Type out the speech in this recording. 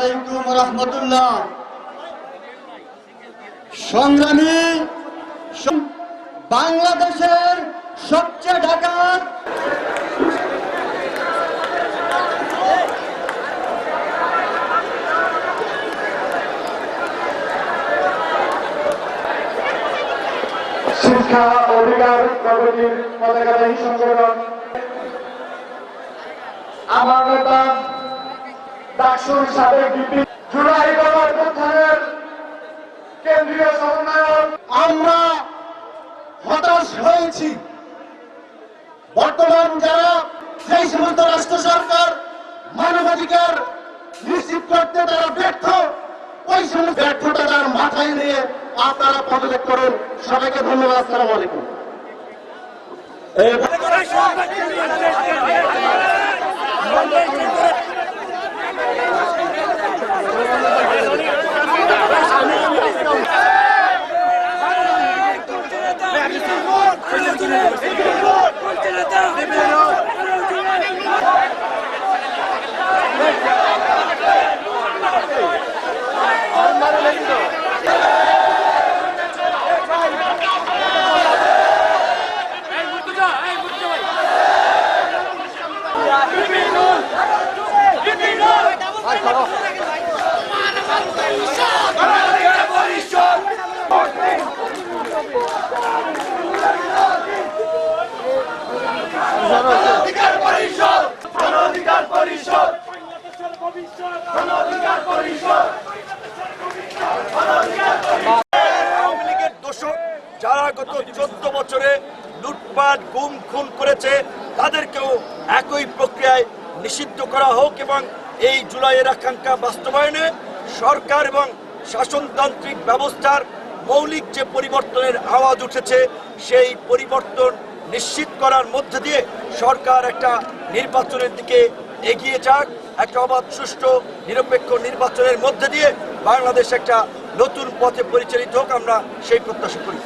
আলাইকুম রাহমাতুল্লাহ। সংগ্রামী বাংলাদেশের সবচেয়ে ডাকাত শিক্ষা অধিকার কমিটির পতাকাবাহী সংগঠন আমার নেতা ডাকসুর সাবেক ডিপি জুলাই গণঅভ্যুত্থানের কেন্দ্রীয় সমন্বয়ক। আমরা হতাশ হয়েছি। বর্তমান যারা সেই সমস্ত রাষ্ট্র সরকার মানবাধিকার নিশ্চিত করতে তারা ব্যর্থ, ওই সমস্ত ব্যর্থতা তার মাথায় নিয়ে আপনারা পদত্যাগ করুন। সবাইকে ধন্যবাদ। আসসালামু আলাইকুম। যারা গত 14 বছরে লুটপাট গুম খুন করেছে তাদেরকেও একই প্রক্রিয়ায় নিষিদ্ধ করা হোক এবং এই জুলাইয়ের আকাঙ্ক্ষা বাস্তবায়নে সরকার এবং শাসনতান্ত্রিক ব্যবস্থার মৌলিক যে পরিবর্তনের আওয়াজ উঠেছে সেই পরিবর্তন নিশ্চিত করার মধ্যে দিয়ে সরকার একটা নির্বাচনের দিকে এগিয়ে যাক। একটা অবাধ সুষ্ঠু নিরপেক্ষ নির্বাচনের মধ্যে দিয়ে বাংলাদেশ একটা নতুন পথে পরিচালিত হোক, আমরা সেই প্রত্যাশা করি।